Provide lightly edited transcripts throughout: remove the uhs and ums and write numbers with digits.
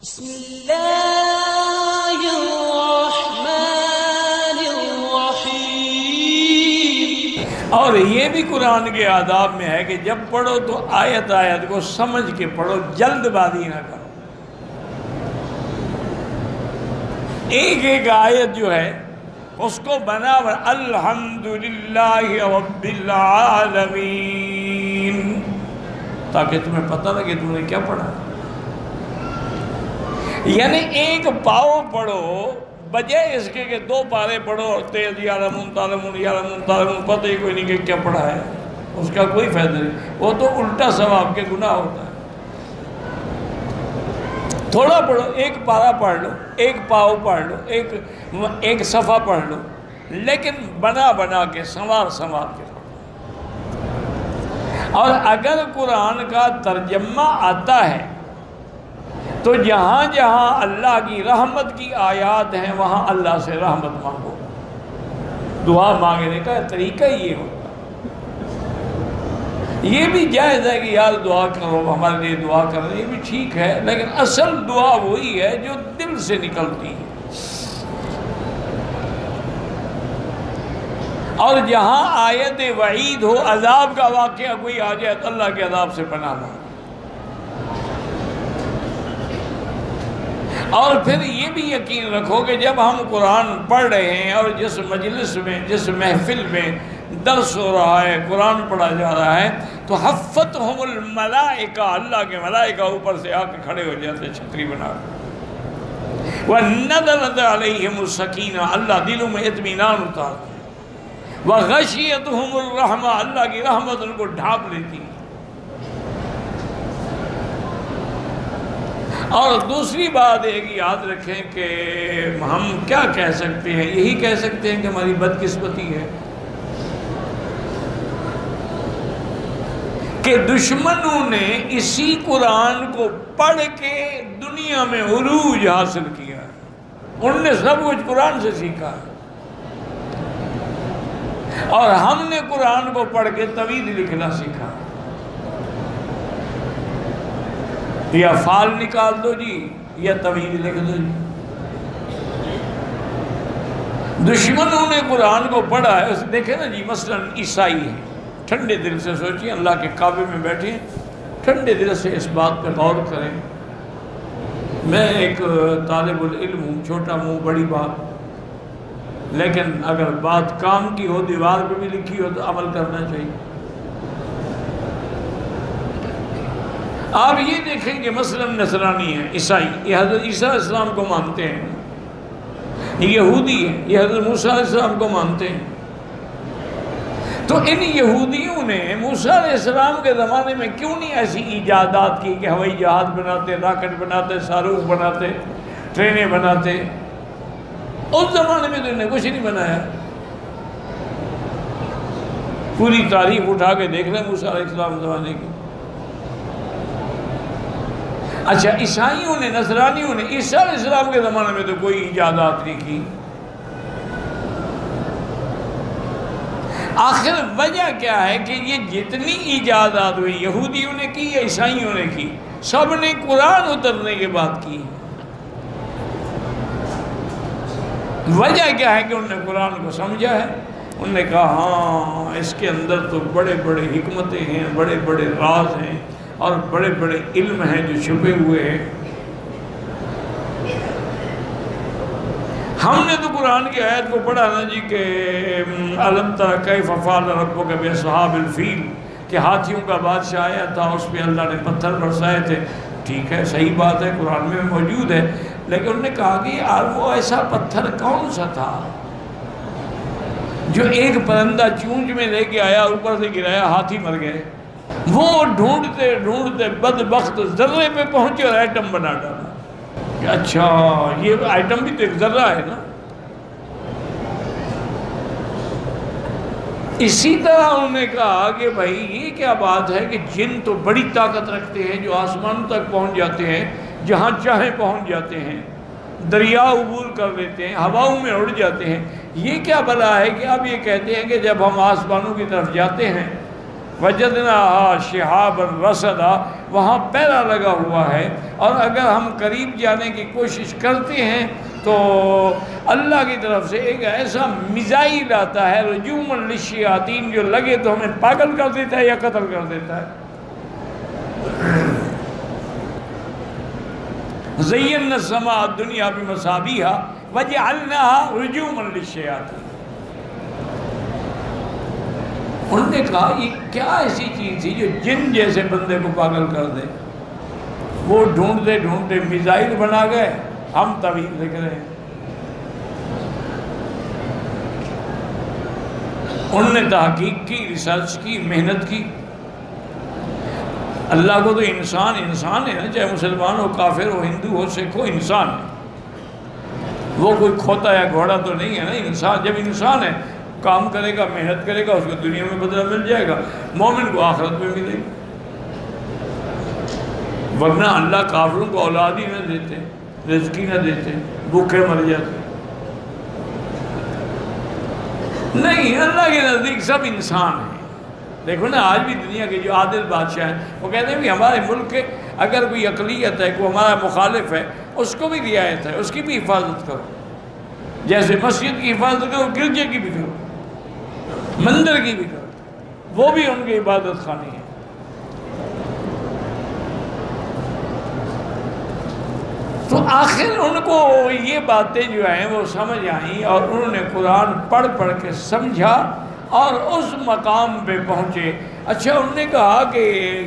بسم اللہ الرحمن الرحیم۔ اور یہ بھی قرآن کے آداب میں ہے کہ جب پڑھو تو آیت آیت کو سمجھ کے پڑھو، جلد بازی نہ کرو۔ ایک ایک آیت جو ہے اس کو بنا الحمدللہ رب العالمین، تاکہ تمہیں پتہ لگے تم نے کیا پڑھا۔ یعنی ایک پاؤ پڑھو بجائے اس کے کہ دو پارے پڑھو اور تیز یعلمون تعلمون یعلمون تعلمون، پتہ ہی کوئی نہیں کہ کیا پڑھا ہے، اس کا کوئی فائدہ نہیں، وہ تو الٹا ثواب کے گناہ ہوتا ہے۔ تھوڑا پڑھو، ایک پارا پڑھ لو، ایک پاؤ پڑھ لو، ایک صفحہ پڑھ لو، لیکن بنا بنا کے سنوار سنوار کے پڑھو۔ اور اگر قرآن کا ترجمہ آتا ہے تو جہاں جہاں اللہ کی رحمت کی آیات ہیں وہاں اللہ سے رحمت مانگو۔ دعا مانگنے کا طریقہ یہ ہوتا ہے۔ یہ بھی جائز ہے کہ یار دعا کرو، ہمارے لیے دعا کرو، یہ بھی ٹھیک ہے، لیکن اصل دعا وہی ہے جو دل سے نکلتی ہے۔ اور جہاں آیت وعید ہو، عذاب کا واقعہ کوئی آ جائے تو اللہ کے عذاب سے پناہ مانگو۔ اور پھر یہ بھی یقین رکھو کہ جب ہم قرآن پڑھ رہے ہیں اور جس مجلس میں، جس محفل میں درس ہو رہا ہے، قرآن پڑھا جا رہا ہے، تو حفتہم الملائکہ، اللہ کے ملائکہ اوپر سے آ کے کھڑے ہو جاتے چھتری بنا کر۔ وَنَزَلَتْ عَلَيْهِمُ السَّکِینَہ، اللہ دلوں میں اطمینان اتارتے ہیں۔ وَغَشِیَتْهُمُ الرَّحْمَہ، اللہ کی رحمت ان کو ڈھانپ لیتی ہے۔ اور دوسری بات ایک یاد رکھیں کہ ہم کیا کہہ سکتے ہیں، یہی کہہ سکتے ہیں کہ ہماری بدقسمتی ہے کہ دشمنوں نے اسی قرآن کو پڑھ کے دنیا میں عروج حاصل کیا ہے۔ انہوں نے سب کچھ قرآن سے سیکھا ہے، اور ہم نے قرآن کو پڑھ کے طویل لکھنا سیکھا۔ یا فال نکال دو جی، یا طویل لکھ دو جی۔ دشمنوں نے قرآن کو پڑھا ہے، دیکھیں نا جی، مثلا عیسائی ہیں، ٹھنڈے دل سے سوچیں، اللہ کے کعبے میں بیٹھیں، ٹھنڈے دل سے اس بات پہ غور کریں۔ میں ایک طالب العلم ہوں، چھوٹا منہ بڑی بات، لیکن اگر بات کام کی ہو، دیوار پہ بھی لکھی ہو تو عمل کرنا چاہیے۔ آپ یہ دیکھیں کہ مثلا نصرانی ہیں، عیسائی، یہ حضرت عیسیٰ علیہ السلام کو مانتے ہیں، یہودی ہیں، یہ حضرت موسیٰ علیہ السلام کو مانتے ہیں۔ تو ان یہودیوں نے موسیٰ علیہ السلام کے زمانے میں کیوں نہیں ایسی ایجادات کی کہ ہوائی جہاز بناتے، راکٹ بناتے، صاروخ بناتے، ٹرینیں بناتے؟ اس زمانے میں تو انہوں نے کچھ نہیں بنایا۔ پوری تاریخ اٹھا کے دیکھ لیں موسیٰ علیہ السلام زمانے کی۔ اچھا، عیسائیوں نے، نصرانیوں نے عیسیٰ علیہ السلام کے زمانے میں تو کوئی ایجادات نہیں کی۔ آخر وجہ کیا ہے کہ یہ جتنی ایجادات ہوئی یہودیوں نے کی یا عیسائیوں نے کی، سب نے قرآن اترنے کے بعد کی۔ وجہ کیا ہے کہ انہوں نے قرآن کو سمجھا ہے، انہوں نے کہا ہاں اس کے اندر تو بڑے بڑے حکمتیں ہیں، بڑے بڑے راز ہیں، اور بڑے بڑے علم ہیں جو چھپے ہوئے ہیں۔ ہم نے تو قرآن کی آیت کو پڑھا نا جی کہ أَلَمْ تَرَ كَيْفَ فَعَلَ رَبُّكَ بِأَصْحَابِ الْفِيلِ، کہ ہاتھیوں کا بادشاہ آیا تھا، اس پہ اللہ نے پتھر برسائے تھے۔ ٹھیک ہے، صحیح بات ہے، قرآن میں موجود ہے، لیکن انہوں نے کہا کہ یار وہ ایسا پتھر کون سا تھا جو ایک پرندہ چونچ میں لے کے آیا، اوپر سے گرایا، ہاتھی مر گئے۔ وہ ڈھونڈتے ڈھونڈتے بدبخت ذرے پہ پہنچے اور ایٹم بنا ڈالا۔ اچھا، یہ ایٹم بھی تو ایک ذرہ ہے نا۔ اسی طرح انہوں نے کہا کہ بھائی یہ کیا بات ہے کہ جن تو بڑی طاقت رکھتے ہیں، جو آسمانوں تک پہنچ جاتے ہیں، جہاں چاہیں پہنچ جاتے ہیں، دریا عبور کر لیتے ہیں، ہواؤں میں اڑ جاتے ہیں۔ یہ کیا بلا ہے کہ اب یہ کہتے ہیں کہ جب ہم آسمانوں کی طرف جاتے ہیں وجدناہا شہابا رصدا، وہاں پہرا لگا ہوا ہے، اور اگر ہم قریب جانے کی کوشش کرتے ہیں تو اللہ کی طرف سے ایک ایسا میزائل آتا ہے رجوما للشیاطین، جو لگے تو ہمیں پاگل کر دیتا ہے یا قتل کر دیتا ہے۔ زینا السماء الدنیا بمصابیح وجعلناها رجوما للشیاطین۔ انہوں نے کہا یہ کیا ایسی چیز تھی جو جن جیسے بندے کو پاگل کر دے؟ وہ ڈھونڈتے ڈھونڈتے میزائل بنا گئے، ہم طویل لکھ رہے ہیں۔ انہوں نے تحقیق کی، ریسرچ کی، محنت کی۔ اللہ کو تو انسان ہے نا، چاہے مسلمان ہو، کافر ہو، ہندو ہو، سکھ ہو، انسان ہے۔ وہ کوئی کھوتا یا گھوڑا تو نہیں ہے نا، انسان جب انسان ہے کام کرے گا، محنت کرے گا، اس کو دنیا میں بدلہ مل جائے گا، مومن کو آخرت میں ملے گا۔ ورنہ اللہ کافروں کو اولاد ہی نہ دیتے، رزق ہی نہ دیتے، بھوکے مر جاتے۔ نہیں، اللہ کے نزدیک سب انسان ہیں۔ دیکھو نا، آج بھی دنیا کے جو عادل بادشاہ ہیں وہ کہتے ہیں کہ ہمارے ملک کے اگر کوئی اقلیت ہے، کوئی ہمارا مخالف ہے، اس کو بھی رعایت ہے، اس کی بھی حفاظت کرو، جیسے مسجد کی حفاظت کرو، گرجے کی بھی کرو، مندر کی بھی کرو، وہ بھی ان کی عبادت خانی ہے۔ تو آخر ان کو یہ باتیں جو ہیں وہ سمجھ آئیں، اور انہوں نے قرآن پڑھ پڑھ کے سمجھا اور اس مقام پہ پہنچے۔ اچھا، انہوں نے کہا کہ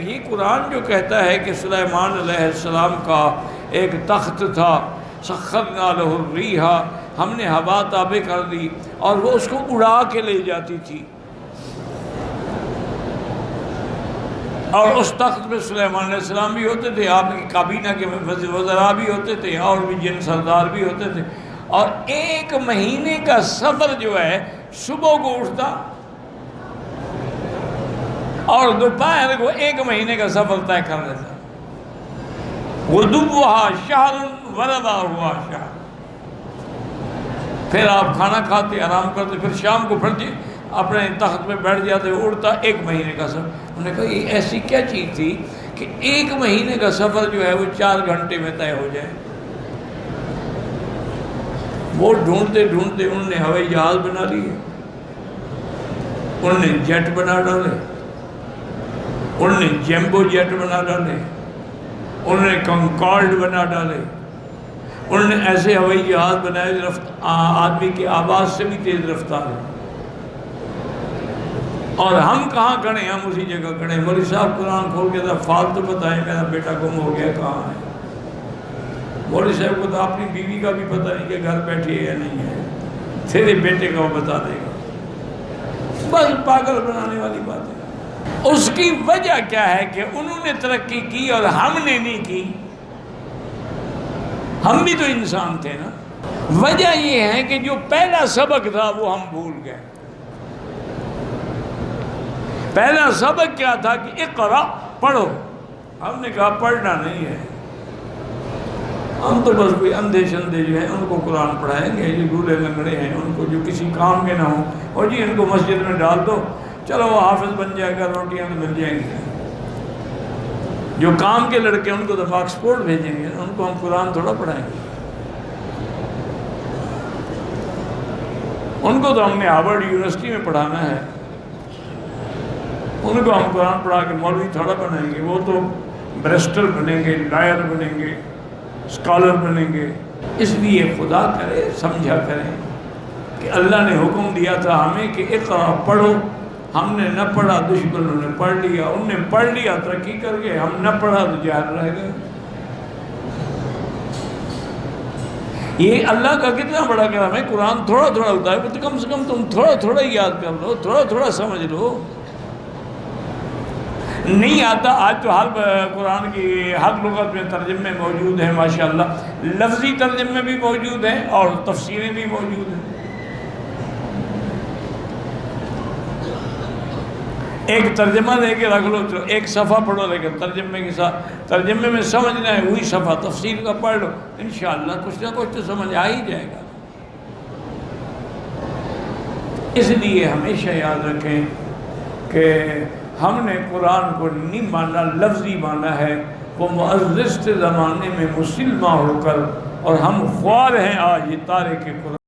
یہ قرآن جو کہتا ہے کہ سلیمان علیہ السلام کا ایک تخت تھا، سخرنا لہ الریح، ہم نے ہوا تابع کر دی اور وہ اس کو اڑا کے لے جاتی تھی، اور اس تخت پہ سلیمان علیہ السلام بھی ہوتے تھے، آپ کی کابینہ کے وزراء بھی ہوتے تھے، اور بھی جن سردار بھی ہوتے تھے، اور 1 مہینے کا سفر جو ہے صبح کو اٹھتا اور دوپہر کو 1 مہینے کا سفر طے کر لیتا۔ غدوہا شہر ورواہا شہر۔ پھر آپ کھانا کھاتے، آرام کرتے، پھر شام کو پھر اپنے تخت پہ بیٹھ جاتے، اڑتا 1 مہینے کا سفر۔ انہوں نے کہا یہ ایسی کیا چیز تھی کہ 1 مہینے کا سفر جو ہے وہ 4 گھنٹے میں طے ہو جائے؟ وہ ڈھونڈتے ڈھونڈتے انہوں نے ہوائی جہاز بنا لیے، انہوں نے جیٹ بنا ڈالے، انہوں نے جیمبو جیٹ بنا ڈالے، انہوں نے کنکارڈ بنا ڈالے، انہوں نے ایسے ہوائی جہاز بنائے آدمی کی آواز سے بھی تیز رفتار ہے۔ اور ہم کہاں کھڑے ہیں؟ ہم اسی جگہ کھڑے ہیں۔ مولوی صاحب قرآن کھول کے تھا، فالتو بتائیں میرا بیٹا گم ہو گیا کہاں ہے۔ مولوی صاحب کو تو اپنی بیوی کا بھی پتہ نہیں کہ گھر بیٹھی ہے یا نہیں ہے، تیرے بیٹے کا وہ بتا دے گا۔ بس پاگل بنانے والی بات ہے۔ اس کی وجہ کیا ہے کہ انہوں نے ترقی کی اور ہم نے نہیں کی۔ ہم بھی تو انسان تھے نا۔ وجہ یہ ہے کہ جو پہلا سبق تھا وہ ہم بھول گئے۔ پہلا سبق کیا تھا کہ اقرا، پڑھو۔ ہم نے کہا پڑھنا نہیں ہے، ہم تو بس کوئی اندھے شندے جو ہیں ان کو قرآن پڑھائیں گے، جو لولے لنگڑے ہیں ان کو جو کسی کام کے نہ ہوں، اور جی ان کو مسجد میں ڈال دو، چلو وہ حافظ بن جائے گا، روٹیاں تو مل جائیں گی۔ جو کام کے لڑکے ان کو تو آکسفورڈ بھیجیں گے، ان کو ہم قرآن تھوڑا پڑھائیں گے۔ ان کو تو ہم نے ہارورڈ یونیورسٹی میں پڑھانا ہے، ان کو ہم قرآن پڑھا کے مولوی تھوڑا بنائیں گے۔ وہ تو بریسٹر بنیں گے، لائر بنیں گے، اسکالر بنیں گے۔ اس لیے خدا کرے سمجھا کریں کہ اللہ نے حکم دیا تھا ہمیں کہ اقرا، پڑھو۔ ہم نے نہ پڑھا، دشمنوں نے پڑھ لیا، ان نے پڑھ لیا ترقی کر گئے، ہم نہ پڑھا تو جاہل رہ گئے۔ یہ اللہ کا کتنا بڑا کرم ہے، قرآن تھوڑا تھوڑا ہوتا ہے، کم سے کم تم تھوڑا تھوڑا ہی یاد کر لو، تھوڑا تھوڑا سمجھ لو۔ نہیں آتا، آج تو ہر قرآن کی ہر لغت میں ترجمے موجود ہیں ماشاءاللہ، لفظی ترجمے بھی موجود ہیں اور تفسیریں بھی موجود ہیں۔ ایک ترجمہ دے کے رکھ لو، ایک صفحہ پڑھو، لیکن ترجمے کے ساتھ ترجمے میں سمجھنا ہے وہی صفحہ تفسیر کا پڑھ لو، انشاءاللہ کچھ نہ کچھ تو سمجھ آ ہی جائے گا۔ اس لیے ہمیشہ یاد رکھیں کہ ہم نے قرآن کو نہیں مانا، لفظی مانا ہے۔ وہ معزز تھے زمانے میں مسلمہ ہو کر، اور ہم خوار ہیں آج یہ تارے کے قرآن۔